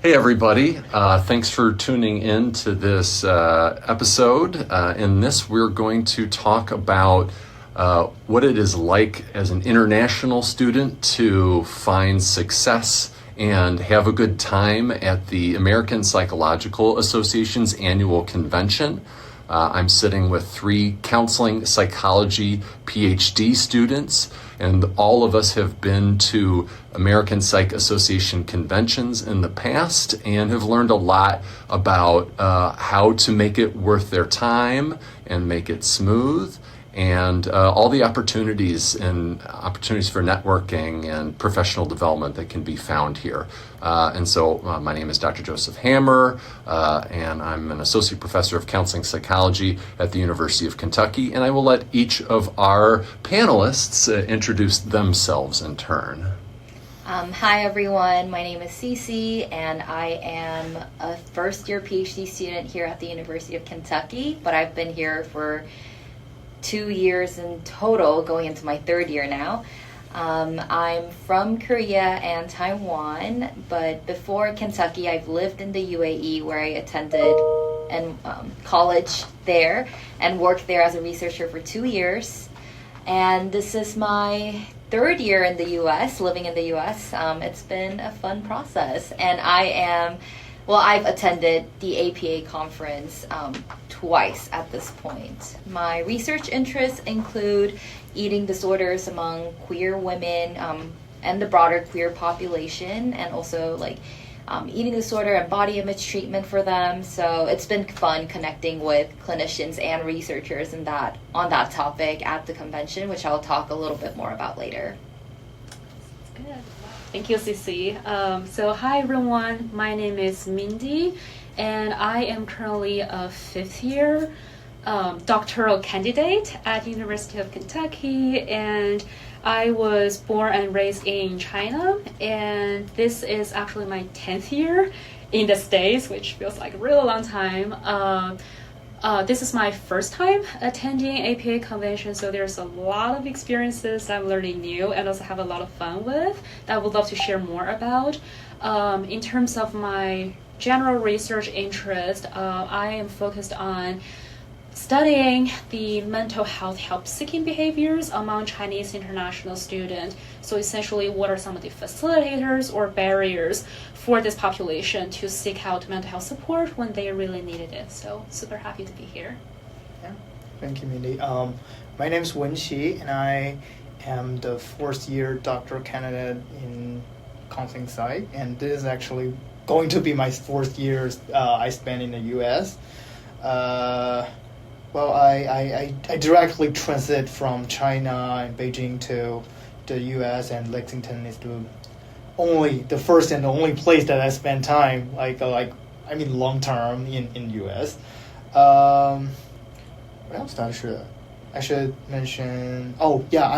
Hey everybody, thanks for tuning in to this episode. In this, we're going to talk about what it is like as an international student to find success and have a good time at the American Psychological Association's annual convention. I'm sitting with 3 counseling psychology PhD students, and all of us have been to American Psych Association conventions in the past and have learned a lot about how to make it worth their time and make it smooth, and all the opportunities for networking and professional development that can be found here. And so my name is Dr. Joseph Hammer, and I'm an associate professor of counseling psychology at the University of Kentucky, and I will let each of our panelists introduce themselves in turn. Hi everyone, my name is Cece, and I am a first-year PhD student here at the University of Kentucky, but I've been here for 2 years in total, going into my 3rd year now. I'm from Korea and Taiwan, but before Kentucky, I've lived in the UAE, where I attended college there and worked there as a researcher for 2 years. And this is my 3rd year in the US, living in the US. It's been a fun process, and I've attended the APA conference twice at this point. My research interests include eating disorders among queer women and the broader queer population, and also eating disorder and body image treatment for them. So it's been fun connecting with clinicians and researchers on that topic at the convention, which I'll talk a little bit more about later. Good. Thank you, Cici. So hi everyone, my name is Mindy, and I am currently a 5th year doctoral candidate at the University of Kentucky, and I was born and raised in China, and this is actually my 10th year in the States, which feels like a really long time. This is my first time attending APA convention, so there's a lot of experiences I'm learning new and also have a lot of fun with that I would love to share more about. In terms of my general research interest, I am focused on studying the mental health help-seeking behaviors among Chinese international students. So essentially, what are some of the facilitators or barriers for this population to seek out mental health support when they really needed it? So super happy to be here. Yeah, thank you, Mindy. My name is Wenxi, and I am the 4th year doctoral candidate in counseling psych, and this is actually going to be my 4th year I spent in the U.S. I directly transit from China and Beijing to the U.S., and Lexington is the first and the only place that I spend time, long term in U.S. What else I should mention? Oh yeah,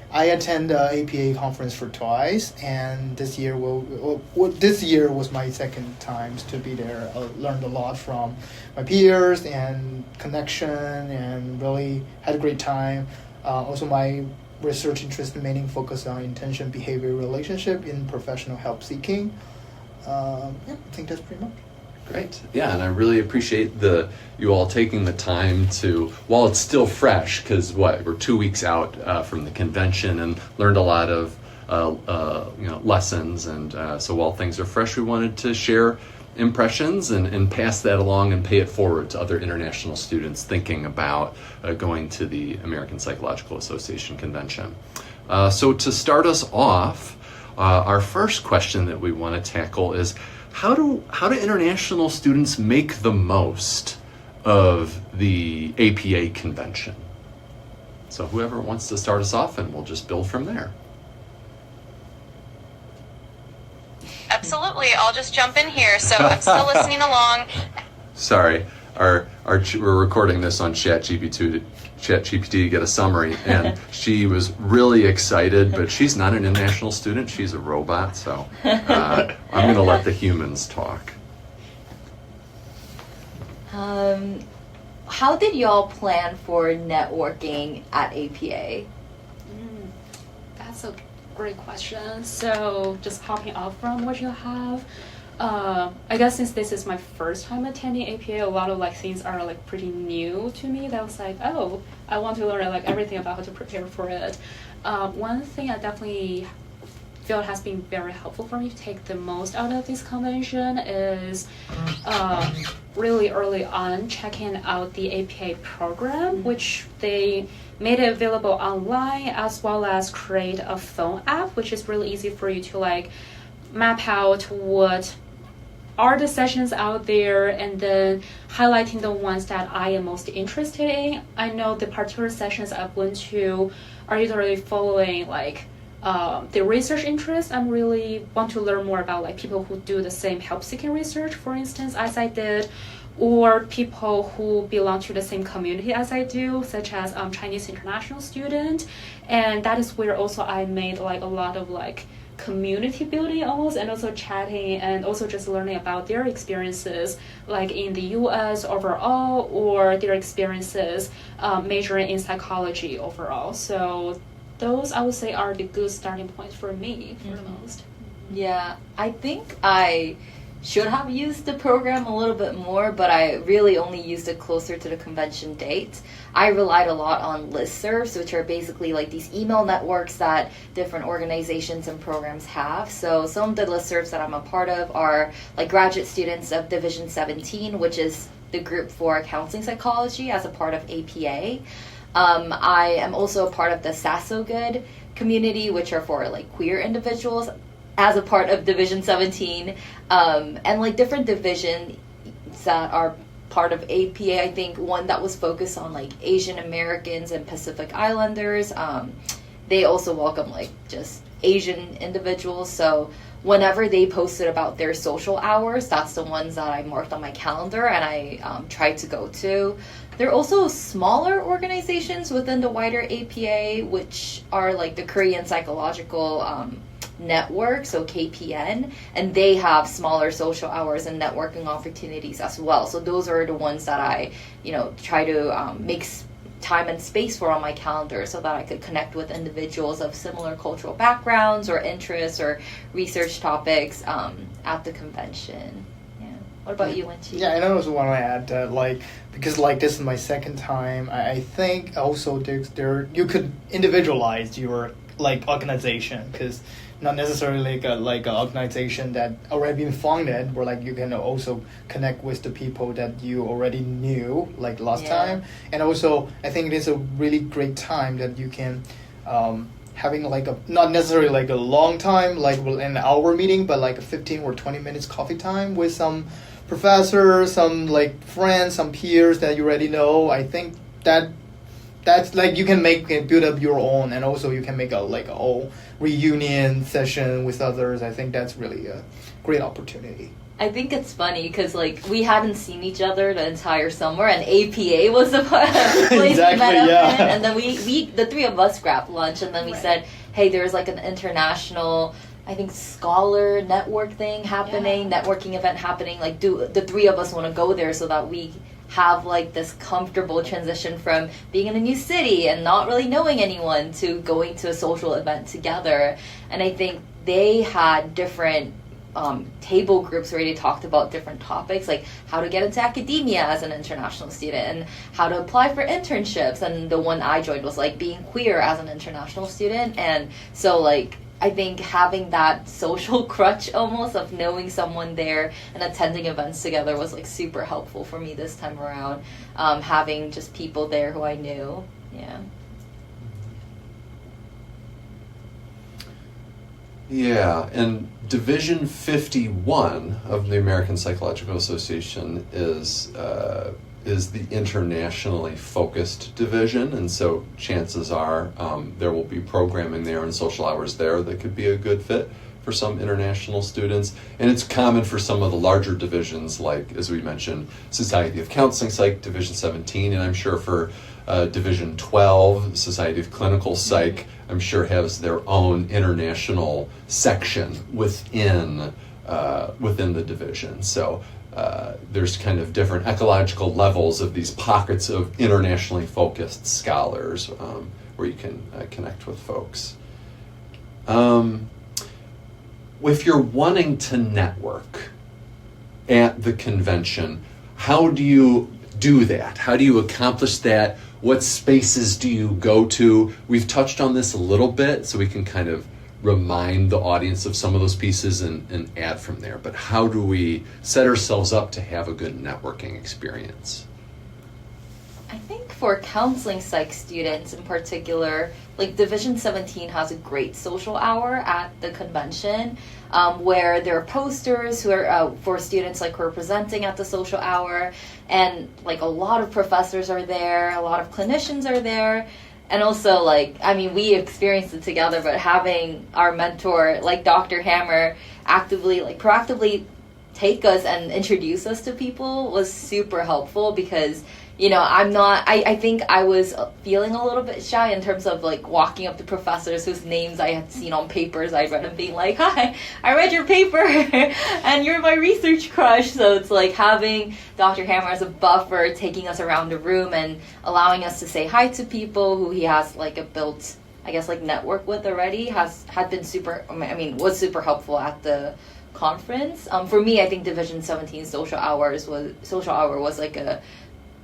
I attend the APA conference for twice, and this year was my 2nd time to be there. I learned a lot from my peers and connection, and really had a great time. Also, my research interest mainly focused on intention, behavior, relationship in professional help seeking. I think that's pretty much. Great. Yeah, and I really appreciate you all taking the time to, while it's still fresh, because we're 2 weeks out from the convention and learned a lot of lessons, and so while things are fresh, we wanted to share impressions and pass that along and pay it forward to other international students thinking about going to the American Psychological Association convention. So to start us off, our first question that we want to tackle is, how do international students make the most of the APA convention? So whoever wants to start us off, and we'll just build from there. Absolutely, I'll just jump in here. So I'm still listening along. Sorry, we're recording this on ChatGPT to get a summary, and she was really excited, but she's not an international student, she's a robot, so I'm going to let the humans talk. How did y'all plan for networking at APA? That's a great question. So just hopping off from what you have, I guess since this is my first time attending APA, a lot of like things are like pretty new to me. That was like, oh, I want to learn like everything about how to prepare for it. One thing I definitely feel has been very helpful for me to take the most out of this convention is really early on checking out the APA program, which they made it available online, as well as create a phone app, which is really easy for you to like map out what are the sessions out there and then highlighting the ones that I am most interested in. I know the particular sessions I went to are usually following like the research interest. I really want to learn more about like people who do the same help-seeking research, for instance, as I did, or people who belong to the same community as I do, such as Chinese international student. And that is where also I made like a lot of like community building almost, and also chatting and also just learning about their experiences like in the US overall, or their experiences majoring in psychology overall. So those I would say are the good starting points for me for the most. Yeah, I think I should have used the program a little bit more, but I really only used it closer to the convention date. I relied a lot on listservs, which are basically like these email networks that different organizations and programs have. So some of the listservs that I'm a part of are like graduate students of Division 17, which is the group for counseling psychology as a part of APA. I am also a part of the SASO-Good community, which are for like queer individuals, as a part of Division 17, and like different divisions that are part of APA. I think one that was focused on like Asian Americans and Pacific Islanders. They also welcome like just Asian individuals. So whenever they posted about their social hours, that's the ones that I marked on my calendar and I tried to go to. There are also smaller organizations within the wider APA, which are like the Korean Psychological Network, so KPN, and they have smaller social hours and networking opportunities as well. So those are the ones that I, try to make time and space for on my calendar so that I could connect with individuals of similar cultural backgrounds or interests or research topics at the convention. Yeah. What about you, Wenchi? Yeah, and I also want to add that, because this is my second time, I think also there you could individualize your organization, because not necessarily like an organization that already been founded, where you can also connect with the people that you already knew last time. And also I think it is a really great time that you can having not necessarily a long time an hour meeting, but a 15 or 20 minutes coffee time with some professors, some friends, some peers that you already know. I think that's you can build up your own, and also you can make a whole reunion session with others. I think that's really a great opportunity. I think it's funny because we hadn't seen each other the entire summer, and APA was the place exactly, we met up in, yeah. and then we the three of us grabbed lunch, and then we said, hey, there's an international, I think, scholar network thing happening, networking event happening. Do the three of us want to go there so that we have this comfortable transition from being in a new city and not really knowing anyone to going to a social event together. And I think they had different table groups where they talked about different topics, like how to get into academia as an international student and how to apply for internships. And the one I joined was being queer as an international student. And so I think having that social crutch almost of knowing someone there and attending events together was super helpful for me this time around. Having just people there who I knew. Yeah. Yeah, and Division 51 of the American Psychological Association is the internationally focused division, and so chances are there will be programming there and social hours there that could be a good fit for some international students. And it's common for some of the larger divisions, as we mentioned, Society of Counseling Psych, Division 17, and I'm sure for Division 12, Society of Clinical Psych, I'm sure has their own international section within the division. So there's kind of different ecological levels of these pockets of internationally focused scholars where you can connect with folks. If you're wanting to network at the convention. How do you do that? How do you accomplish that? What spaces do you go to? We've touched on this a little bit, so we can kind of remind the audience of some of those pieces and add from there. But how do we set ourselves up to have a good networking experience? I think for counseling psych students in particular, like Division 17 has a great social hour at the convention, where there are posters who are for students like who are presenting at the social hour, and like a lot of professors are there, a lot of clinicians are there. And also, like, I mean, we experienced it together, but having our mentor, like Dr. Hammer, proactively take us and introduce us to people was super helpful because, you know, I think I was feeling a little bit shy in terms of, like, walking up to professors whose names I had seen on papers I'd read and being like, hi, I read your paper and you're my research crush. So it's like having Dr. Hammer as a buffer, taking us around the room and allowing us to say hi to people who he has, like, a built, I guess, like, network with already was super helpful at the conference. For me, I think Division 17 social hour was like a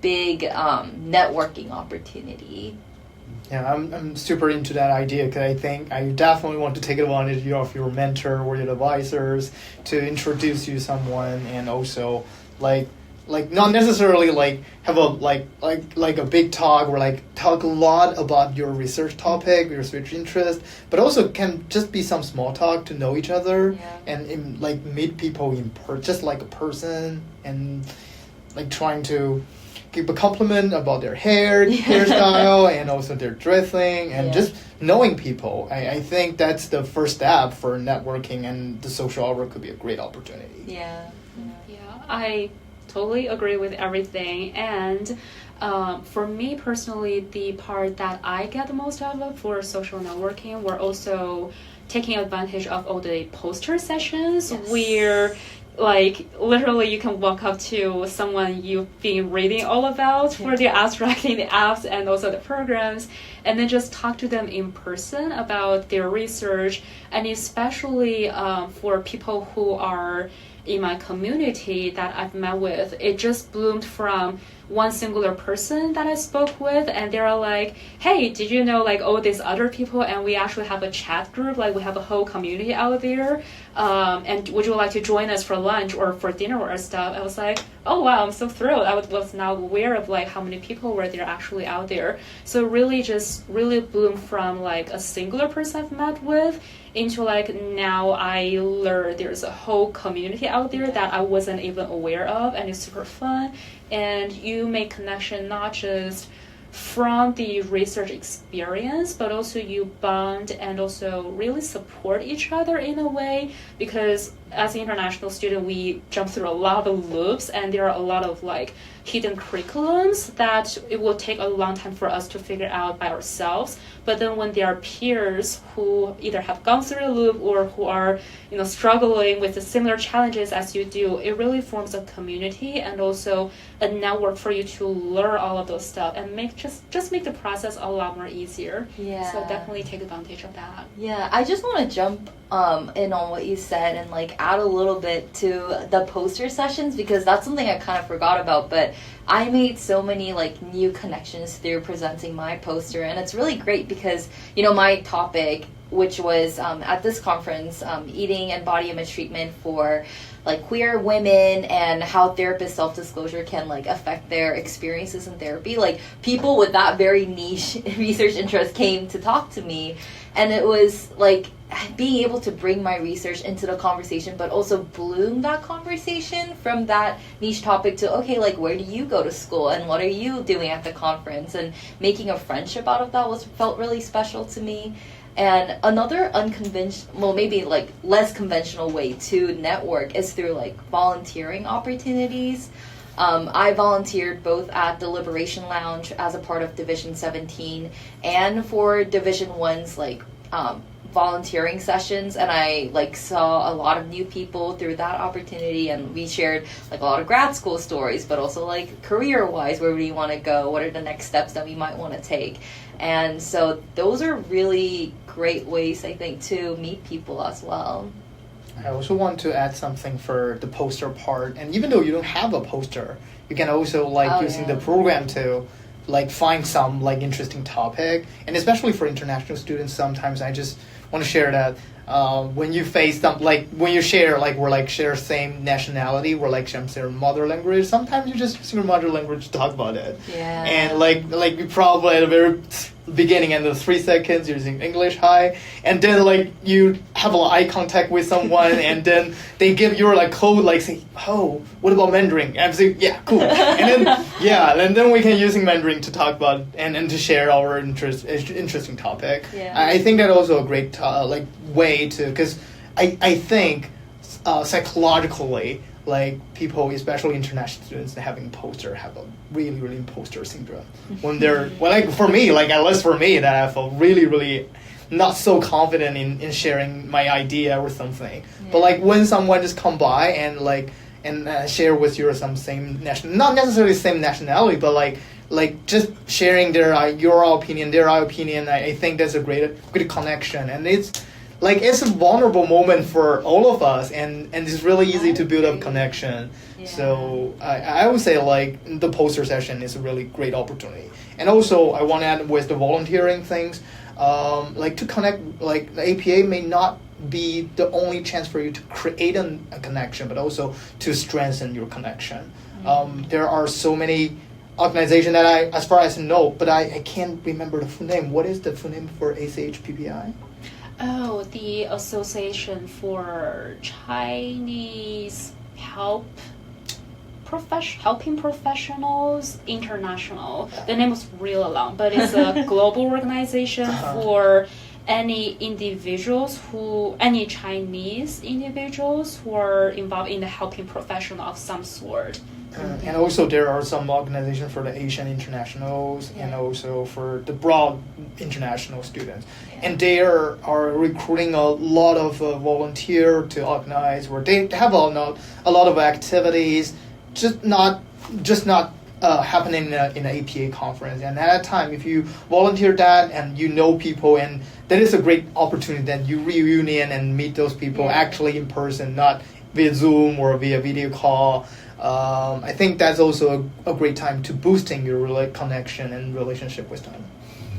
big networking opportunity. Yeah, I'm super into that idea because I think I definitely want to take advantage of your mentor or your advisors to introduce you to someone, and also like not necessarily like have a like a big talk or like talk a lot about your research topic, your research interest, but also can just be some small talk to know each other and like meet people just like a person, and like trying to give a compliment about their hairstyle and also their dressing and just knowing people. I think that's the first step for networking, and the social hour could be a great opportunity. Yeah, I totally agree with everything. And for me personally, the part that I get the most out of for social networking were also taking advantage of all the poster sessions where like literally you can walk up to someone you've been reading all about for the abstracting the apps and also the programs, and then just talk to them in person about their research. And especially for people who are in my community that I've met with, it just bloomed from one singular person that I spoke with, and they were like, hey, did you know like all these other people, and we actually have a chat group, like we have a whole community out there, and would you like to join us for lunch or for dinner or stuff? I was like, oh wow, I'm so thrilled. I was now aware of like how many people were there actually out there. So really bloomed from like a singular person I've met with into like now I learned there's a whole community out there that I wasn't even aware of, and it's super fun. And you make connection not just from the research experience, but also you bond and also really support each other in a way, because as an international student we jump through a lot of loops, and there are a lot of like hidden curriculums that it will take a long time for us to figure out by ourselves. But then when there are peers who either have gone through a loop or who are, you know, struggling with the similar challenges as you do, it really forms a community and also a network for you to learn all of those stuff and make just make the process a lot more easier. Yeah. So definitely take advantage of that. Yeah, I just want to jump in on what you said and like add a little bit to the poster sessions, because that's something I kind of forgot about, but I made so many like new connections through presenting my poster, and it's really great because, you know, my topic, which was at this conference, eating and body image treatment for like queer women and how therapist self-disclosure can like affect their experiences in therapy. Like people with that very niche research interest came to talk to me, and it was like being able to bring my research into the conversation, but also bloom that conversation from that niche topic to, okay, like where do you go to school and what are you doing at the conference, and making a friendship out of that felt really special to me. And another unconventional, well, maybe like less conventional way to network is through like volunteering opportunities. I volunteered both at the Liberation Lounge as a part of Division 17 and for Division 1's like volunteering sessions, and I like saw a lot of new people through that opportunity, and we shared like a lot of grad school stories, but also like career wise, where do you want to go, what are the next steps that we might want to take. And so those are really great ways, I think, to meet people as well. I also want to add something for the poster part. And even though you don't have a poster, you can also using the program to find some interesting topic. And especially for international students, sometimes I just want to share that when you face some when you share we're share same nationality, we're share mother language. Sometimes you just use your mother language to talk about it. Yeah. And we probably at the very beginning and the 3 seconds using English hi, and then you have eye contact with someone, and then they give you code say, oh, what about Mandarin? And I say, yeah, cool. And then we can using Mandarin to talk about and to share our interesting topic. Yeah. I think that also a great way to, because I think psychologically people, especially international students, having poster have a really imposter syndrome when they're for me at least for me, that I feel really not so confident in sharing my idea or something. Yeah. But when someone just come by and share with you some same not necessarily same nationality, but just sharing your opinion, their opinion, I think that's a great connection, and it's a vulnerable moment for all of us, and it's really easy to build up connection. Yeah. So I would say the poster session is a really great opportunity. And also I want to add with the volunteering things, to connect, the APA may not be the only chance for you to create a connection, but also to strengthen your connection. Mm-hmm. There are so many organizations that as far as I know, but I can't remember the full name. What is the full name for ACHPPI? Oh, the Association for Chinese Helping Professionals International. The name is really long, but it's a global organization for any Chinese individuals who are involved in the helping profession of some sort. And also there are some organizations for the Asian internationals, and also for the broad international students. Yeah. And they are recruiting a lot of volunteers to organize, where they have a lot of activities, just not happening in an APA conference. And at that time, if you volunteer that and you know people, and that is a great opportunity that you reunion and meet those people actually in person, not via Zoom or via video call. I think that's also a great time to boosting your connection and relationship with them.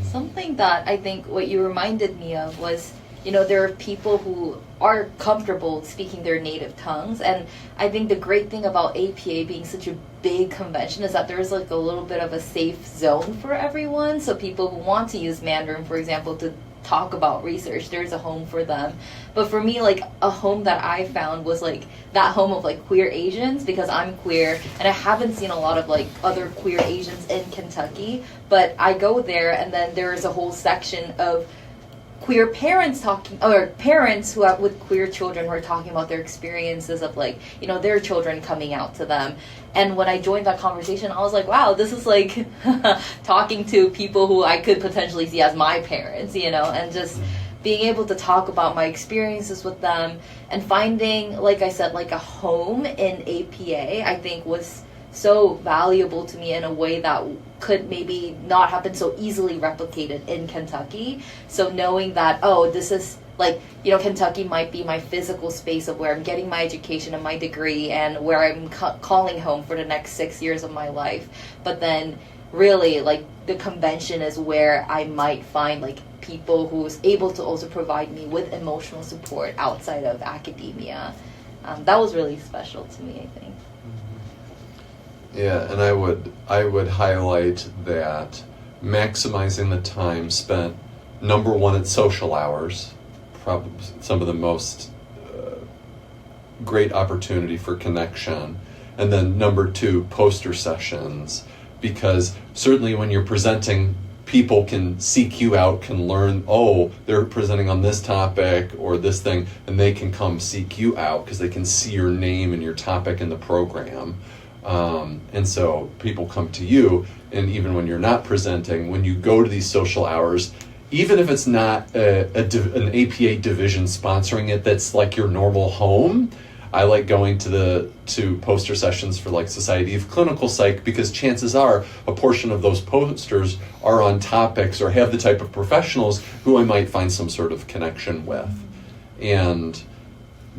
Something that I think what you reminded me of was, there are people who are comfortable speaking their native tongues, and I think the great thing about APA being such a big convention is that there's a little bit of a safe zone for everyone. So people who want to use Mandarin, for example, to talk about research, there's a home for them. But for me, a home that I found was that home of queer Asians, because I'm queer and I haven't seen a lot of other queer Asians in Kentucky. But I go there, and then there's a whole section of queer parents or parents who have with queer children who are talking about their experiences of their children coming out to them. And when I joined that conversation, I was like, wow, this is talking to people who I could potentially see as my parents, and just being able to talk about my experiences with them and finding, like I said, a home in APA, I think was so valuable to me in a way that could maybe not have been so easily replicated in Kentucky. So knowing that, this is Kentucky might be my physical space of where I'm getting my education and my degree and where I'm calling home for the next 6 years of my life. But then really the convention is where I might find people who is able to also provide me with emotional support outside of academia. That was really special to me, I think. Yeah, and I would highlight that maximizing the time spent, number one, at social hours, probably some of the most great opportunity for connection, and then number two, poster sessions, because certainly when you're presenting, people can seek you out, can learn, they're presenting on this topic or this thing, and they can come seek you out because they can see your name and your topic in the program. And so people come to you, and even when you're not presenting, when you go to these social hours, even if it's not an APA division sponsoring it, that's your normal home. I like going to poster sessions for Society of Clinical Psych, because chances are a portion of those posters are on topics or have the type of professionals who I might find some sort of connection with. And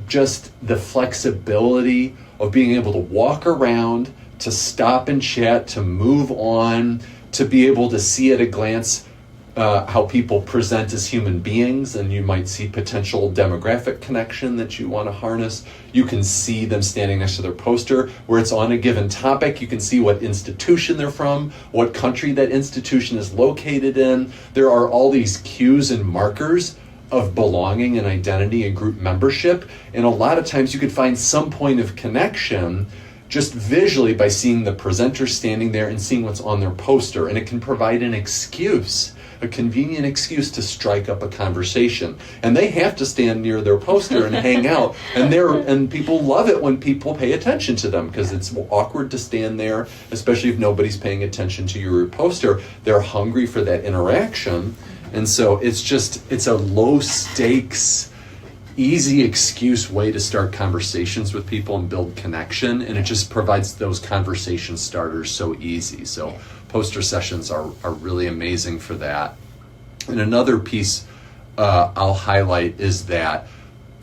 just the flexibility of being able to walk around, to stop and chat, to move on, to be able to see at a glance how people present as human beings, and you might see potential demographic connection that you want to harness. You can see them standing next to their poster where it's on a given topic. You can see what institution they're from, what country that institution is located in. There are all these cues and markers of belonging and identity and group membership, and a lot of times you could find some point of connection just visually by seeing the presenter standing there and seeing what's on their poster, and it can provide an excuse, a convenient excuse to strike up a conversation. And they have to stand near their poster and hang out, and people love it when people pay attention to them, because it's awkward to stand there, especially if nobody's paying attention to your poster. They're hungry for that interaction, and so it's a low stakes, easy excuse way to start conversations with people and build connection, and it just provides those conversation starters so easy. So poster sessions are really amazing for that. And another piece I'll highlight is that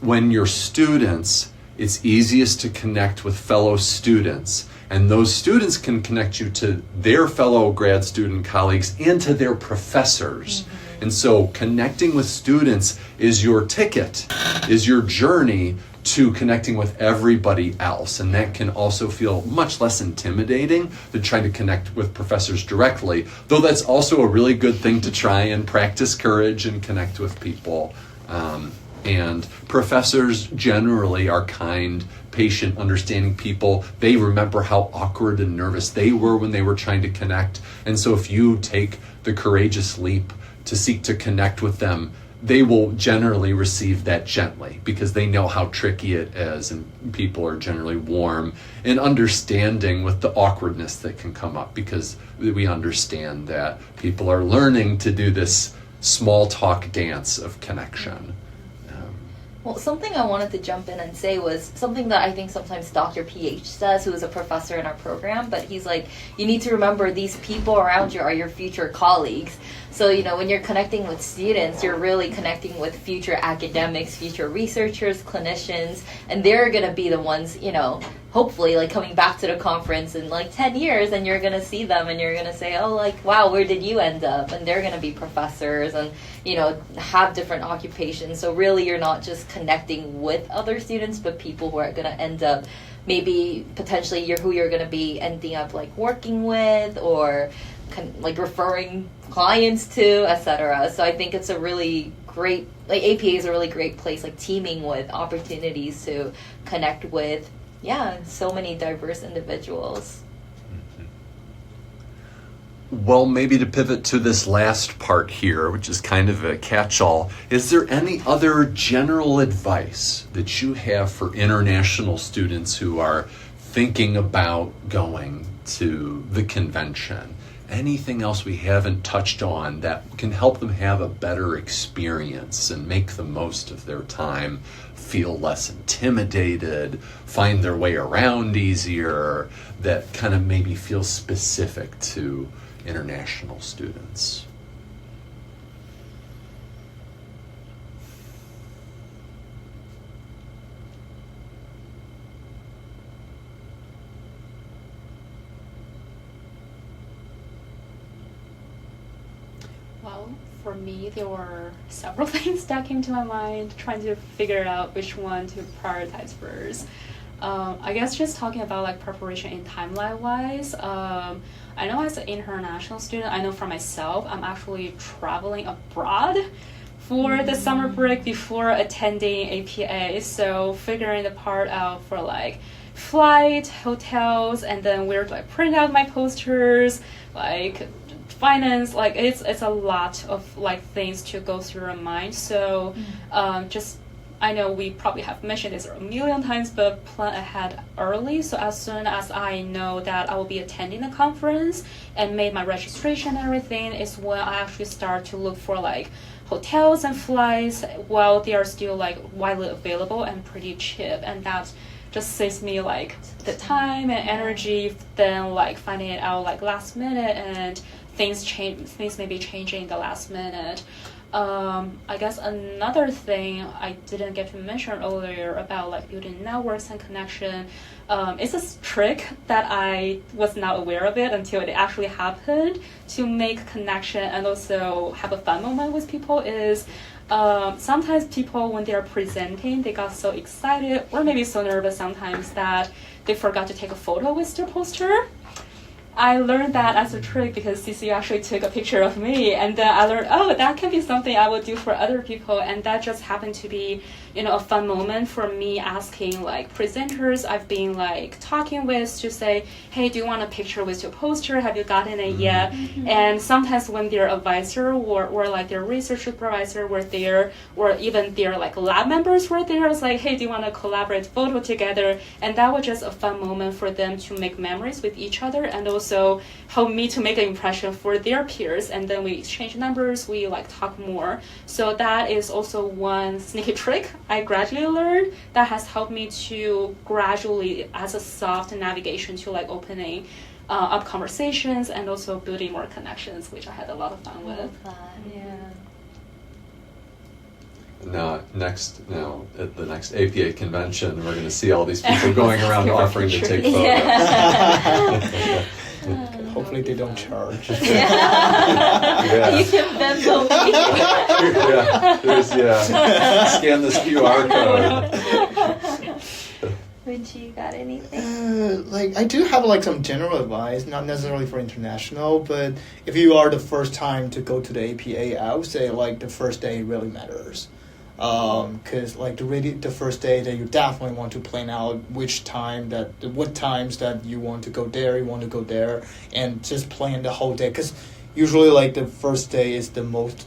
when you're students, it's easiest to connect with fellow students, and those students can connect you to their fellow grad student colleagues and to their professors. And so connecting with students is your ticket, is your journey to connecting with everybody else. And that can also feel much less intimidating than trying to connect with professors directly, though that's also a really good thing to try and practice courage and connect with people. And professors generally are kind, patient, understanding people. They remember how awkward and nervous they were when they were trying to connect. And so if you take the courageous leap to seek to connect with them, they will generally receive that gently, because they know how tricky it is, and people are generally warm and understanding with the awkwardness that can come up, because we understand that people are learning to do this small talk dance of connection. Well, something I wanted to jump in and say was something that I think sometimes Dr. PH says, who is a professor in our program, but he's like, you need to remember these people around you are your future colleagues. So, when you're connecting with students, you're really connecting with future academics, future researchers, clinicians, and they're going to be the ones, hopefully, like, coming back to the conference in, 10 years, and you're going to see them, and you're going to say, oh, wow, where did you end up? And they're going to be professors and, have different occupations. So really, you're not just connecting with other students, but people who are going to end up, maybe, potentially, who you're going to be ending up, working with, or referring clients to, etc. So I think it's a really great, APA is a really great place, teaming with opportunities to connect with, so many diverse individuals. Well, maybe to pivot to this last part here, which is kind of a catch-all, is there any other general advice that you have for international students who are thinking about going to the convention? Anything else we haven't touched on that can help them have a better experience and make the most of their time, feel less intimidated, find their way around easier, that kind of maybe feels specific to international students? Well, for me, there were several things that came to my mind, trying to figure out which one to prioritize first. I guess just talking about preparation in timeline wise, I know as an international student, I know for myself, I'm actually traveling abroad for the summer break before attending APA. So figuring the part out for flight, hotels, and then where do I print out my posters, finance, it's a lot of things to go through your mind. So I know we probably have mentioned this a million times, but plan ahead early. So as soon as I know that I will be attending the conference and made my registration and everything, is when I actually start to look for hotels and flights while they are still widely available and pretty cheap. And that just saves me the time and energy than finding it out last minute, and things may be changing the last minute. I guess another thing I didn't get to mention earlier about like building networks and connection, it's a trick that I was not aware of it until it actually happened to make connection and also have a fun moment with people is sometimes people when they're presenting, they got so excited or maybe so nervous sometimes that they forgot to take a photo with their poster. I learned that as a trick because CC actually took a picture of me, and then I learned, oh, that can be something I would do for other people, and that just happened to be, a fun moment for me asking like presenters I've been like talking with to say, hey, do you want a picture with your poster? Have you gotten it yet? Mm-hmm. And sometimes when their advisor or like their research supervisor were there, or even their like lab members were there, I was like, hey, do you want to collaborate photo together? And that was just a fun moment for them to make memories with each other and also help me to make an impression for their peers. And then we exchange numbers, we like talk more. So that is also one sneaky trick I gradually learned that has helped me to gradually, as a soft navigation to like opening up conversations and also building more connections, which I had a lot of fun with. Yeah. Now, at the next APA convention, we're going to see all these people going around offering to take photos. Yeah. Hopefully they don't charge. Yeah. You can Venmo me. Scan this QR code. Would you got anything? Like I do have like some general advice, not necessarily for international, but if you are the first time to go to the APA, I would say like the first day really matters. Because like the first day that you definitely want to plan out what times that you want to go there, and just plan the whole day. Because usually like the first day is the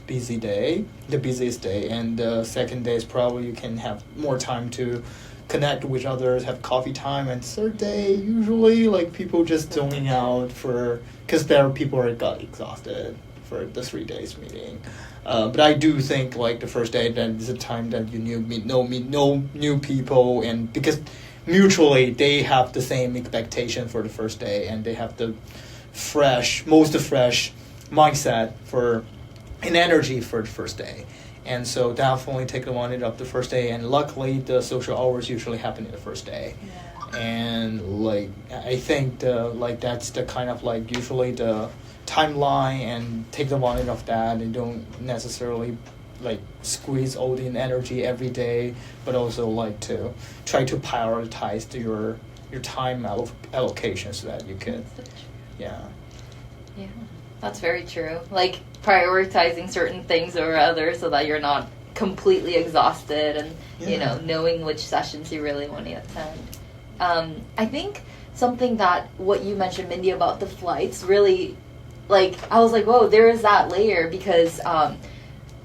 busiest day, and the second day is probably you can have more time to connect with others, have coffee time, and third day usually like people just zoning out because there are people who got exhausted for the 3 days meeting. But I do think like the first day that is a time that you meet no new people, and because mutually they have the same expectation for the first day and they have the most fresh mindset and energy for the first day. And so definitely take advantage of the first day, and luckily the social hours usually happen in the first day. Yeah. And like I think that's the kind of like usually the timeline, and take advantage of that, and don't necessarily like squeeze all the energy every day, but also like to try to prioritize your time allocation so that you can yeah That's very true. Like prioritizing certain things over others so that you're not completely exhausted, and knowing which sessions you really want to attend. I think something that what you mentioned, Mindy, about the flights really, like, I was like, whoa, there is that layer, because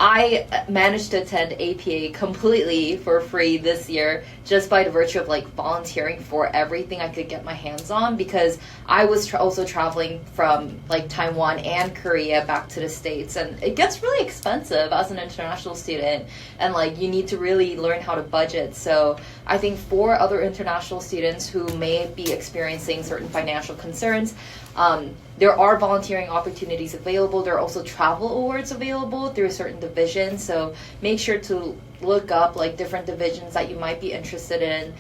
I managed to attend APA completely for free this year just by the virtue of like volunteering for everything I could get my hands on, because I was also traveling from like Taiwan and Korea back to the States, and it gets really expensive as an international student, and like you need to really learn how to budget. So I think for other international students who may be experiencing certain financial concerns, there are volunteering opportunities available. There are also travel awards available through certain divisions. So make sure to look up like different divisions that you might be interested in.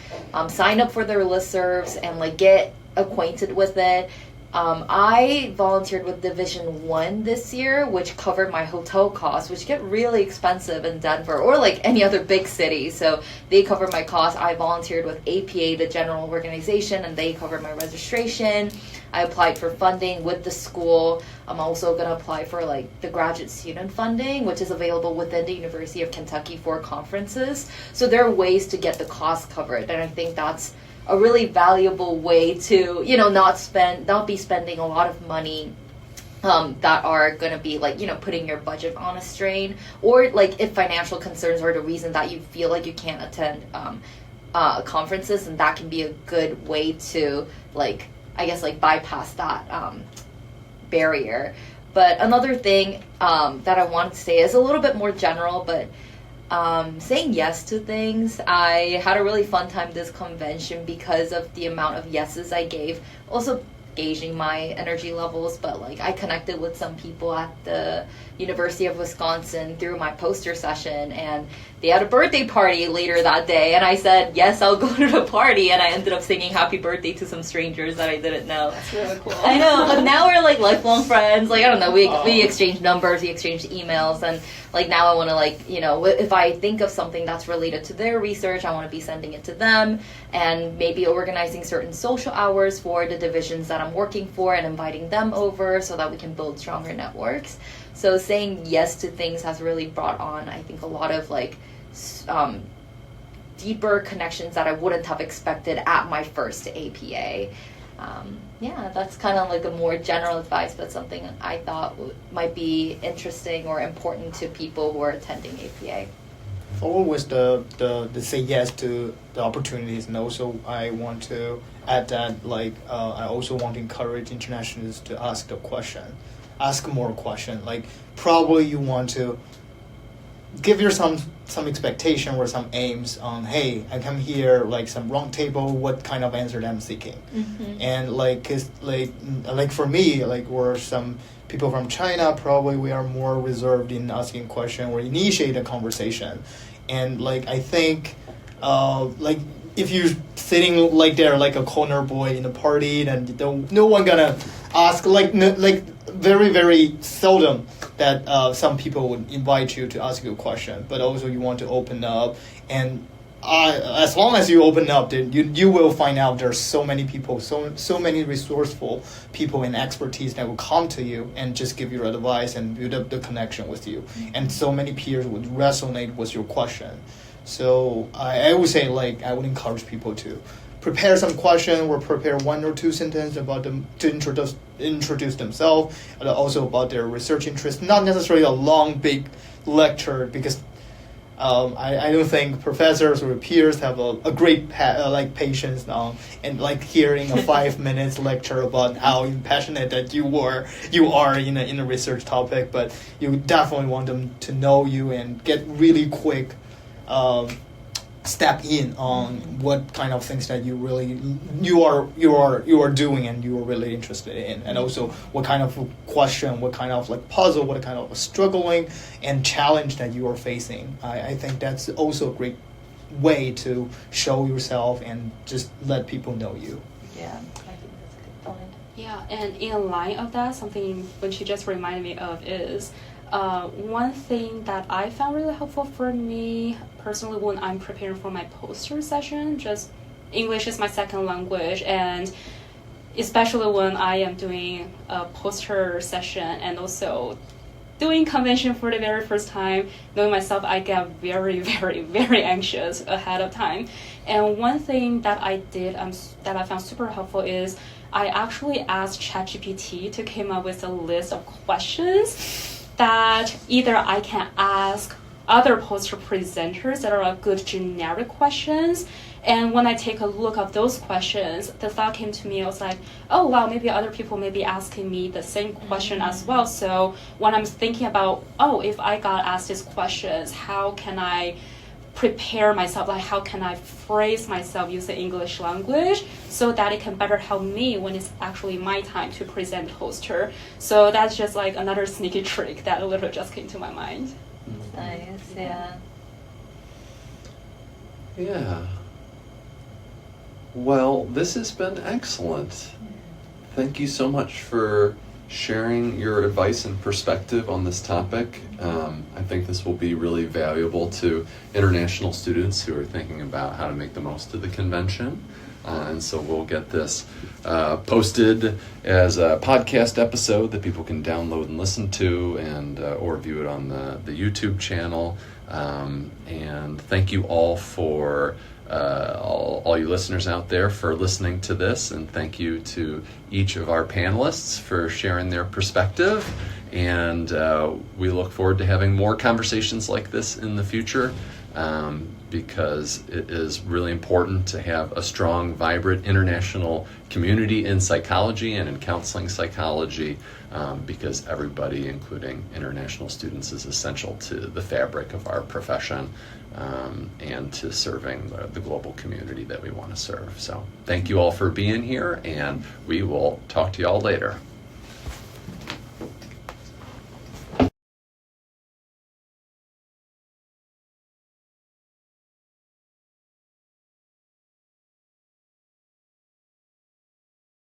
Sign up for their listservs and like get acquainted with it. I volunteered with Division 1 this year, which covered my hotel costs, which get really expensive in Denver or like any other big city. So they covered my costs. I volunteered with APA, the general organization, and they covered my registration. I applied for funding with the school. I'm also going to apply for like the graduate student funding, which is available within the University of Kentucky for conferences. So there are ways to get the cost covered, and I think that's a really valuable way to, not be spending a lot of money that are going to be like, putting your budget on a strain, or like if financial concerns are the reason that you feel like you can't attend conferences, and that can be a good way to like, I guess, like bypass that barrier. But another thing that I wanted to say is a little bit more general, but saying yes to things. I had a really fun time this convention because of the amount of yeses I gave. Also, gauging my energy levels, but like I connected with some people at the University of Wisconsin through my poster session, and they had a birthday party later that day, and I said, yes, I'll go to the party, and I ended up singing happy birthday to some strangers that I didn't know. That's really cool. I know, but now we're like lifelong friends. Like, I don't know, we exchange numbers, we exchange emails, and like now I want to, like, you know, if I think of something that's related to their research, I want to be sending it to them, and maybe organizing certain social hours for the divisions that I'm working for and inviting them over so that we can build stronger networks. So saying yes to things has really brought on, I think, a lot of like deeper connections that I wouldn't have expected at my first APA. Yeah, that's kind of like a more general advice, but something I thought might be interesting or important to people who are attending APA. Always the say yes to the opportunities, and also I want to add that like I also want to encourage internationals to ask more question. Like probably you want to give your some expectation or some aims on, hey, I come here like some round table, what kind of answer I'm seeking. Mm-hmm. And like, 'cause like for me, like or some people from China, probably we are more reserved in asking question or initiate a conversation. And like I think like if you're sitting like there like a corner boy in a party, then no one gonna ask like very, very seldom that some people would invite you to ask you a question, but also you want to open up, and as long as you open up, then you will find out there's so many people, so many resourceful people and expertise that will come to you and just give you advice and build up the connection with you, and so many peers would resonate with your question. So I would say like I would encourage people to prepare some question or prepare 1 or 2 sentences about them to introduce themselves, and also about their research interest. Not necessarily a long big lecture, because I don't think professors or peers have a great like patience now and like hearing a 5 minutes lecture about how passionate that you are in a research topic. But you definitely want them to know you and get really quick step in on what kind of things that you are doing and you are really interested in, and also what kind of question, what kind of like puzzle, what kind of struggling and challenge that you are facing. I think that's also a great way to show yourself and just let people know you. Yeah, I think that's a good point. Yeah, and in line of that, something which you just reminded me of is one thing that I found really helpful for me personally when I'm preparing for my poster session. Just English is my second language, and especially when I am doing a poster session and also doing convention for the very first time, knowing myself, I get very, very, very anxious ahead of time. And one thing that I did that I found super helpful is I actually asked ChatGPT to come up with a list of questions that either I can ask other poster presenters that are good generic questions. And when I take a look at those questions, the thought came to me, I was like, oh wow, maybe other people may be asking me the same question as well. So when I'm thinking about, oh, if I got asked these questions, how can I prepare myself, like how can I phrase myself using English language so that it can better help me when it's actually my time to present poster. So that's just like another sneaky trick that literally just came to my mind. Nice, yeah. Yeah. Well, this has been excellent. Thank you so much for sharing your advice and perspective on this topic. I think this will be really valuable to international students who are thinking about how to make the most of the convention. And so we'll get this posted as a podcast episode that people can download and listen to, and or view it on the YouTube channel. And thank you all for all you listeners out there for listening to this, and thank you to each of our panelists for sharing their perspective. And we look forward to having more conversations like this in the future, because it is really important to have a strong, vibrant international community in psychology and in counseling psychology, because everybody, including international students, is essential to the fabric of our profession. and to serving the global community that we want to serve. So thank you all for being here, and we will talk to you all later.